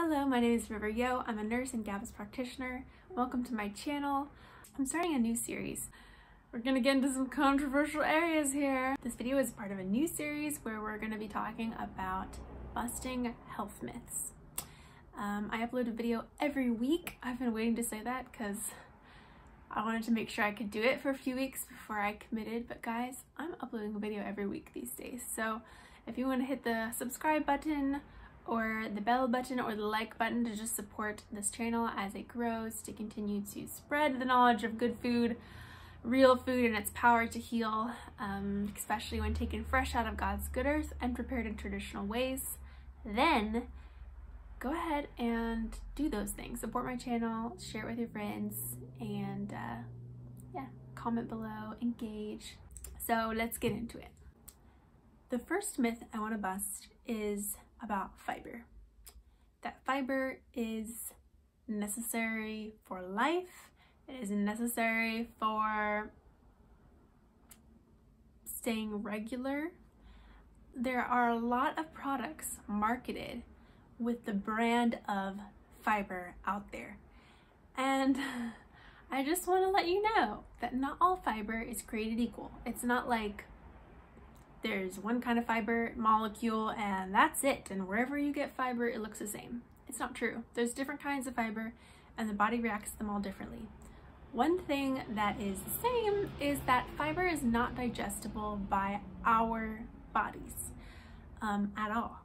Hello, my name is River Yeo. I'm a nurse and GAPS practitioner. Welcome to my channel. I'm starting a new series. We're gonna get into some controversial areas here. This video is part of a new series where we're gonna be talking about busting health myths. I upload a video every week. I've been waiting to say that because I wanted to make sure I could do it for a few weeks before I committed, but guys, I'm uploading a video every week these days. So if you want to hit the subscribe button or the bell button or the like button to just support this channel as it grows, to continue to spread the knowledge of good food, real food, and its power to heal, especially when taken fresh out of God's good earth and prepared in traditional ways, then go ahead and do those things. Support my channel, share it with your friends, and yeah, comment below, engage. So let's get into it. The first myth I want to bust is about fiber. That fiber is necessary for life. It is necessary for staying regular. There are a lot of products marketed with the brand of fiber out there. And I just want to let you know that not all fiber is created equal. It's not like there's one kind of fiber molecule and that's it, and wherever you get fiber it looks the same. It's not true. There's different kinds of fiber and the body reacts to them all differently. One thing that is the same is that fiber is not digestible by our bodies at all,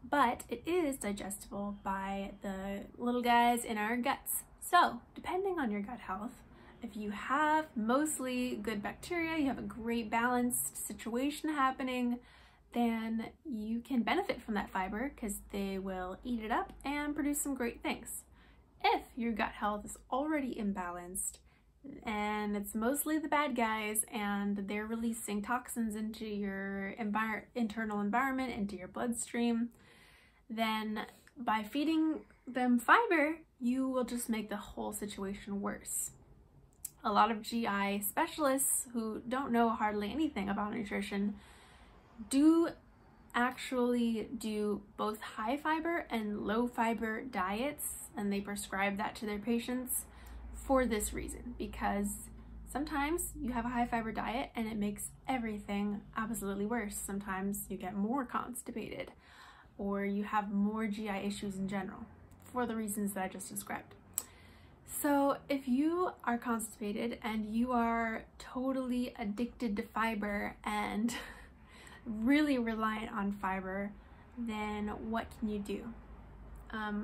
but it is digestible by the little guys in our guts. So depending on your gut health, if you have mostly good bacteria, you have a great balanced situation happening, then you can benefit from that fiber because they will eat it up and produce some great things. If your gut health is already imbalanced and it's mostly the bad guys and they're releasing toxins into your internal environment, into your bloodstream, then by feeding them fiber, you will just make the whole situation worse. A lot of GI specialists who don't know hardly anything about nutrition do actually do both high fiber and low fiber diets, and they prescribe that to their patients for this reason, because sometimes you have a high fiber diet and it makes everything absolutely worse. Sometimes you get more constipated or you have more GI issues in general for the reasons that I just described. So if you are constipated and you are totally addicted to fiber and really reliant on fiber, then what can you do?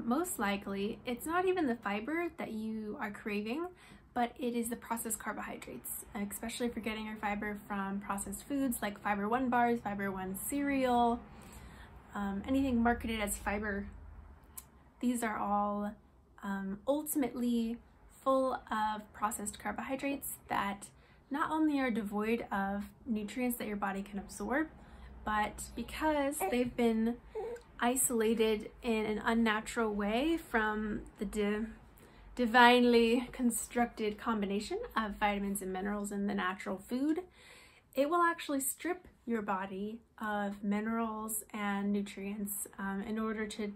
Most likely, it's not even the fiber that you are craving, but it is the processed carbohydrates, especially if you're getting your fiber from processed foods like Fiber One bars, Fiber One cereal, anything marketed as fiber. These are all ultimately full of processed carbohydrates that not only are devoid of nutrients that your body can absorb, but because they've been isolated in an unnatural way from the divinely constructed combination of vitamins and minerals in the natural food, it will actually strip your body of minerals and nutrients in order to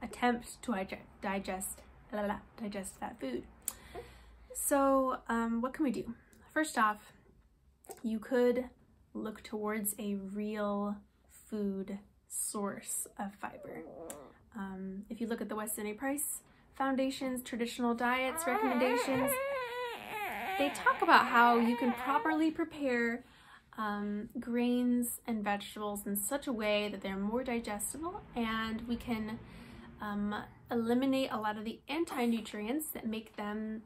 attempt to digest that food. So what can we do? First off, you could look towards a real food source of fiber. If you look at the Weston A. Price Foundation's traditional diets recommendations, they talk about how you can properly prepare grains and vegetables in such a way that they're more digestible, and we can eliminate a lot of the anti-nutrients that make them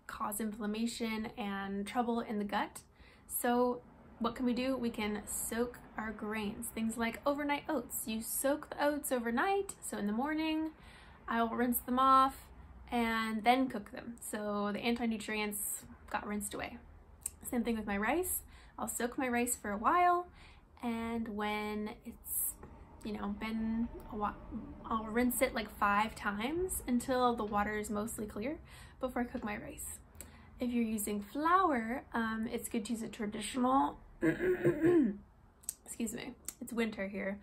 cause inflammation and trouble in the gut. So what can we do? We can soak our grains, things like overnight oats. You soak the oats overnight, so in the morning I will rinse them off and then cook them, so the anti-nutrients got rinsed away. Same thing with my rice. I'll soak my rice for a while, and when it's, been a while, I'll rinse it like 5 times until the water is mostly clear before I cook my rice. If you're using flour, it's good to use a traditional excuse me, it's winter here.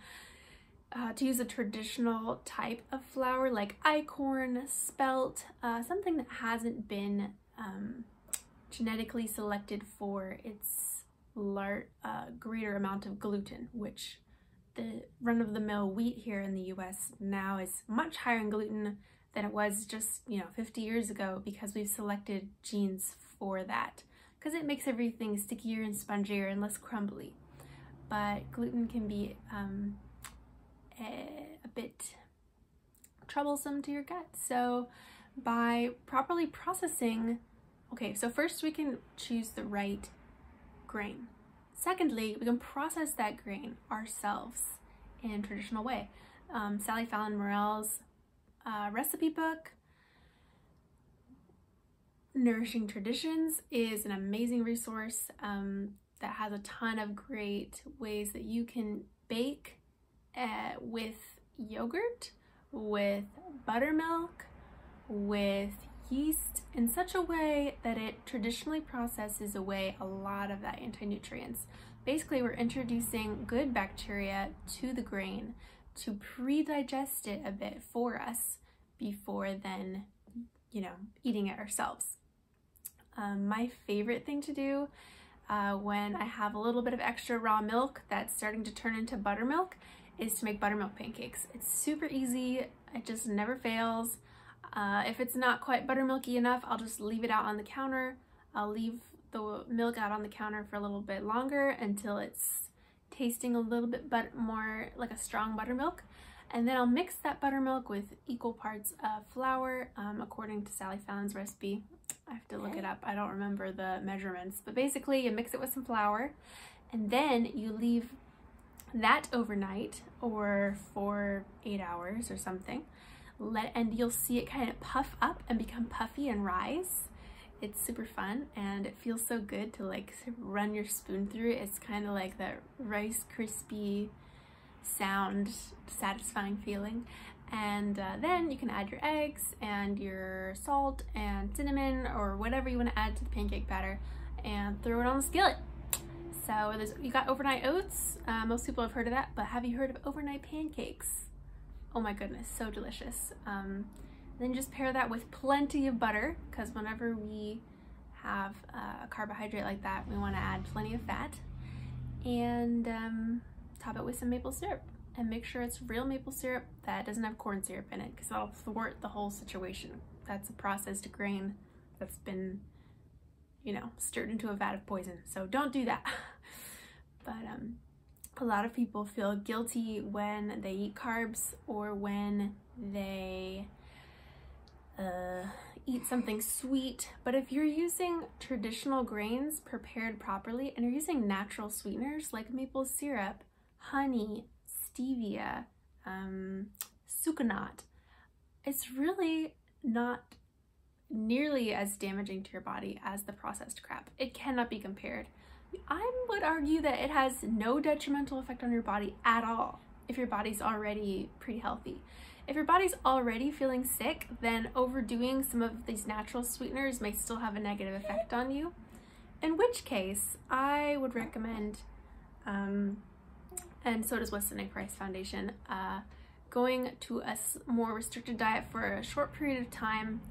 to use a traditional type of flour like einkorn, spelt, something that hasn't been genetically selected for its greater amount of gluten, which the run-of-the-mill wheat here in the US now is much higher in gluten than it was just, 50 years ago, because we've selected genes for that, because it makes everything stickier and spongier and less crumbly. But gluten can be a bit troublesome to your gut. So by properly processing, okay, so first we can choose the right grain. Secondly, we can process that grain ourselves in a traditional way. Sally Fallon Morell's recipe book, Nourishing Traditions, is an amazing resource that has a ton of great ways that you can bake with yogurt, with buttermilk, with yeast in such a way that it traditionally processes away a lot of that anti-nutrients. Basically, we're introducing good bacteria to the grain to pre-digest it a bit for us before then, eating it ourselves. My favorite thing to do when I have a little bit of extra raw milk that's starting to turn into buttermilk is to make buttermilk pancakes. It's super easy. It just never fails. If it's not quite buttermilky enough, I'll just leave it out on the counter. I'll leave the milk out on the counter for a little bit longer until it's tasting a little bit more like a strong buttermilk. And then I'll mix that buttermilk with equal parts of flour, according to Sally Fallon's recipe. I have to look it up. I don't remember the measurements, but basically you mix it with some flour, and then you leave that overnight or for 8 hours or something. And you'll see it kind of puff up and become puffy and rise. It's super fun, and it feels so good to run your spoon through it. It's kind of like that Rice Krispie sound, satisfying feeling. And then you can add your eggs and your salt and cinnamon or whatever you want to add to the pancake batter and throw it on the skillet. So you got overnight oats. Most people have heard of that, but have you heard of overnight pancakes? Oh my goodness, so delicious. Then just pair that with plenty of butter, because whenever we have a carbohydrate like that, we want to add plenty of fat. And top it with some maple syrup. And make sure it's real maple syrup that doesn't have corn syrup in it, because that'll thwart the whole situation. That's a processed grain that's been, stirred into a vat of poison. So don't do that. But a lot of people feel guilty when they eat carbs or when they eat something sweet. But if you're using traditional grains prepared properly and you're using natural sweeteners like maple syrup, honey, stevia, sucanat, it's really not nearly as damaging to your body as the processed crap. It cannot be compared. I would argue that it has no detrimental effect on your body at all if your body's already pretty healthy. If your body's already feeling sick, then overdoing some of these natural sweeteners may still have a negative effect on you, in which case I would recommend, and so does Weston A. Price Foundation, going to a more restricted diet for a short period of time,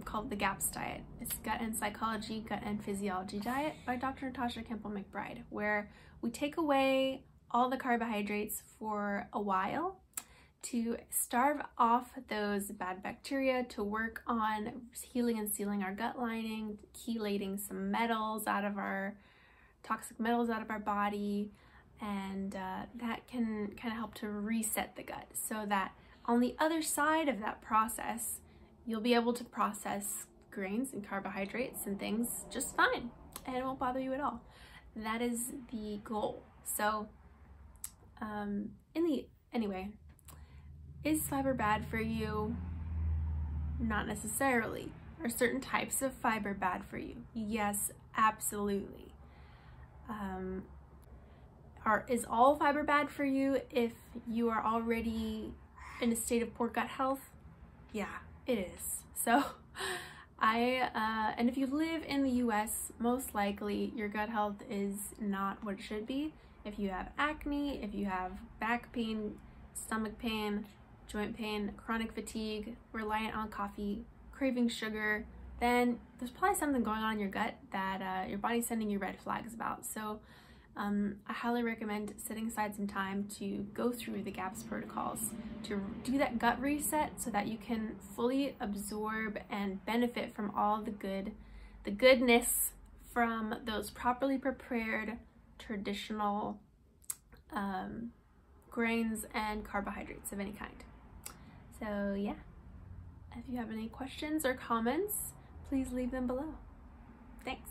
called the GAPS diet. It's Gut and Psychology, Gut and Physiology Diet by Dr. Natasha Campbell McBride, where we take away all the carbohydrates for a while to starve off those bad bacteria, to work on healing and sealing our gut lining, chelating some metals out of our toxic metals out of our body, and that can kind of help to reset the gut so that on the other side of that process, you'll be able to process grains and carbohydrates and things just fine, and it won't bother you at all. That is the goal. So, anyway, is fiber bad for you? Not necessarily. Are certain types of fiber bad for you? Yes, absolutely. Is all fiber bad for you if you are already in a state of poor gut health? Yeah, it is. So and if you live in the US, most likely your gut health is not what it should be. If you have acne, if you have back pain, stomach pain, joint pain, chronic fatigue, reliant on coffee, craving sugar, then there's probably something going on in your gut that your body's sending you red flags about. So I highly recommend setting aside some time to go through the GAPS protocols, to do that gut reset so that you can fully absorb and benefit from all the goodness from those properly prepared traditional grains and carbohydrates of any kind. So yeah, if you have any questions or comments, please leave them below. Thanks.